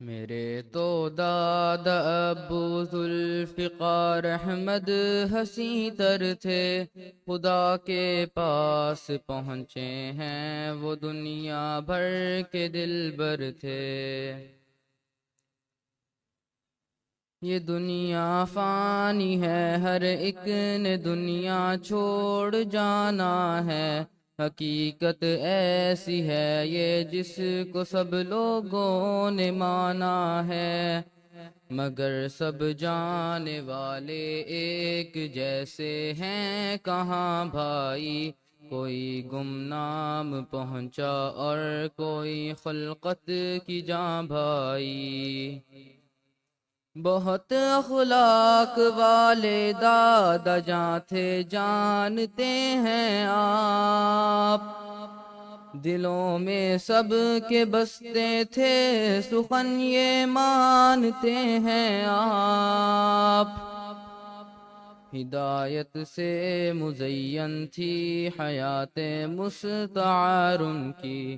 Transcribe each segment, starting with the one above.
میرے تو دادا ابو ذوالفقار احمد ہنسی تر تھے، خدا کے پاس پہنچے ہیں وہ دنیا بھر کے دلبر تھے۔ یہ دنیا فانی ہے، ہر ایک نے دنیا چھوڑ جانا ہے، حقیقت ایسی ہے یہ جس کو سب لوگوں نے مانا ہے، مگر سب جانے والے ایک جیسے ہیں کہاں بھائی، کوئی گمنام پہنچا اور کوئی خلقت کی جاں بھائی۔ بہت اخلاق والے دادا جاں تھے جانتے ہیں آپ، دلوں میں سب کے بستے تھے سخن یہ مانتے ہیں آپ، ہدایت سے مزین تھی حیات مستعار ان کی،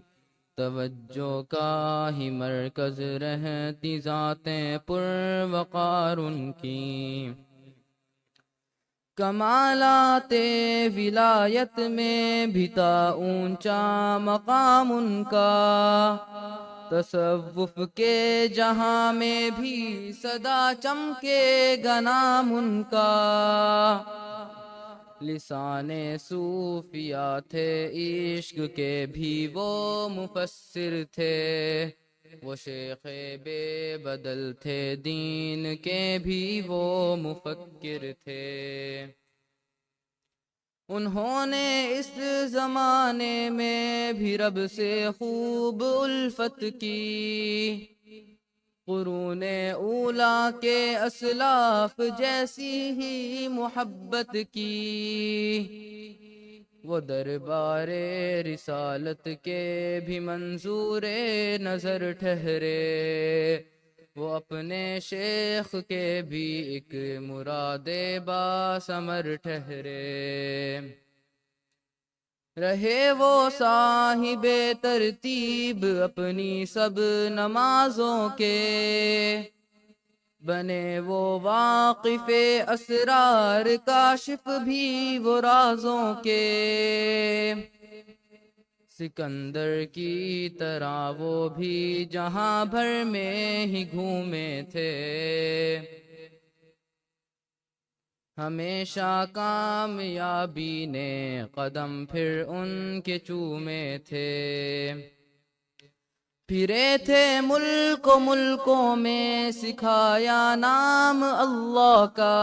توجہ کا ہی مرکز رہتی ذاتیں پروقار ان کی، کمالات ولایت میں بھی تھا اونچا مقام ان کا، تصوف کے جہاں میں بھی سدا چمکے گا نام ان کا، لسان صوفیہ تھے عشق کے بھی وہ مفسر تھے، وہ شیخ بے بدل تھے دین کے بھی وہ مفکر تھے، انہوں نے اس زمانے میں بھی رب سے خوب الفت کی، قرون اولیٰ کے اسلاف جیسی ہی محبت کی، وہ دربار رسالت کے بھی منظور نظر ٹھہرے، وہ اپنے شیخ کے بھی ایک مراد باثمر ٹھہرے، رہے وہ صاحب ترتیب اپنی سب نمازوں کے، بنے وہ واقف اسرار کاشف بھی وہ رازوں کے، سکندر کی طرح وہ بھی جہاں بھر میں ہی گھومے تھے، ہمیشہ کامیابی نے قدم پھر ان کے چومے تھے، پھرے تھے ملک و ملکوں میں سکھایا نام اللہ کا،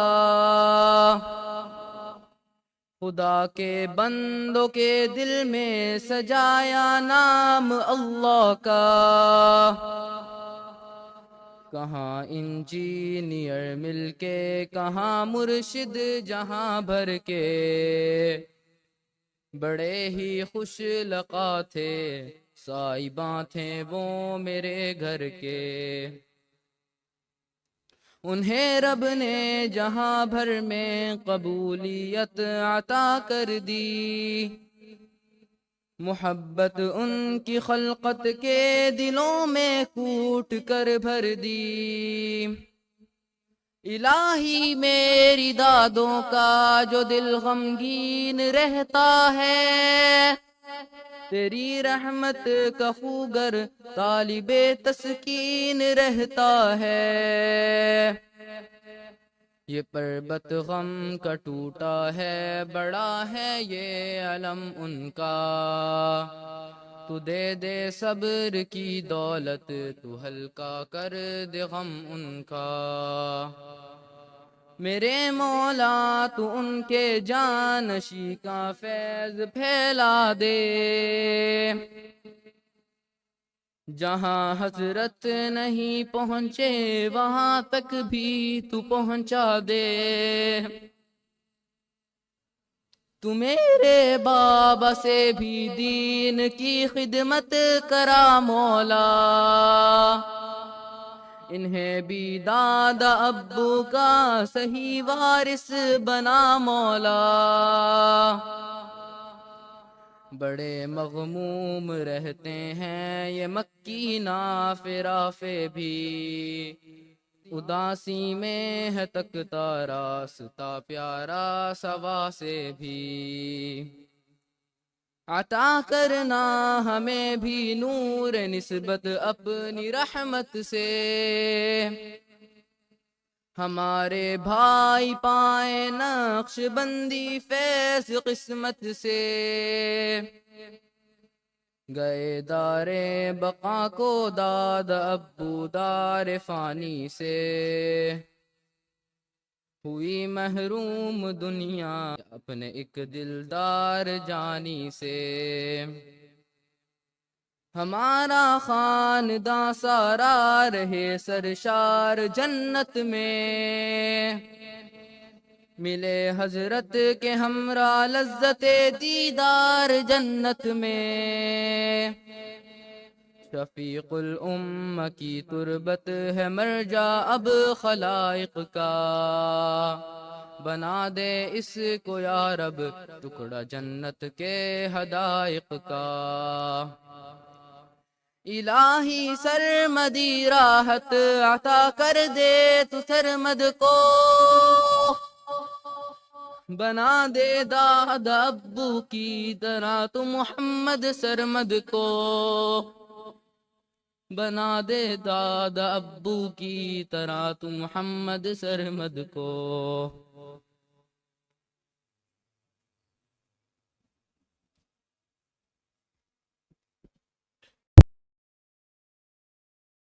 خدا کے بندوں کے دل میں سجایا نام اللہ کا، کہاں انجینئر مل کے کہاں مرشد جہاں بھر کے، بڑے ہی خوش لقا تھے صاحباں تھے وہ میرے گھر کے، انہیں رب نے جہاں بھر میں قبولیت عطا کر دی، محبت ان کی خلقت کے دلوں میں کوٹ کر بھر دی، الہی میری دادوں کا جو دل غمگین رہتا ہے، تیری رحمت کا خوگر طالب تسکین رہتا ہے، یہ پربت غم کا ٹوٹا ہے بڑا ہے یہ علم ان کا، تو دے دے صبر کی دولت تو ہلکا کر دے غم ان کا، میرے مولا تو ان کے جانشی کا فیض پھیلا دے، جہاں حضرت نہیں پہنچے وہاں تک بھی تو پہنچا دے، تو میرے بابا سے بھی دین کی خدمت کرا مولا، انہیں بھی دادا ابو کا صحیح وارث بنا مولا، بڑے مغموم رہتے ہیں یہ مکی نافرافے بھی، اداسی میں ہے تکتا راستہ پیارا سوا سے بھی، عطا کرنا ہمیں بھی نور نسبت اپنی رحمت سے، ہمارے بھائی پائیں نقش بندی فیض قسمت سے، گئے دار بقا کو داد ابو دار فانی سے، ہوئی محروم دنیا اپنے ایک دلدار جانی سے، ہمارا خاندان سارا رہے سرشار جنت میں، ملے حضرت کے ہمراہ لذت دیدار جنت میں، شفیق الامہ کی تربت ہے مرجع اب خلائق کا، بنا دے اس کو یا رب ٹکڑا جنت کے حدائق کا، الہی سرمدی راحت عطا کر دے تو سرمد کو، بنا دے داد ابو کی طرح تو محمد سرمد کو، بنا دے داد ابو کی طرح تو محمد سرمد کو۔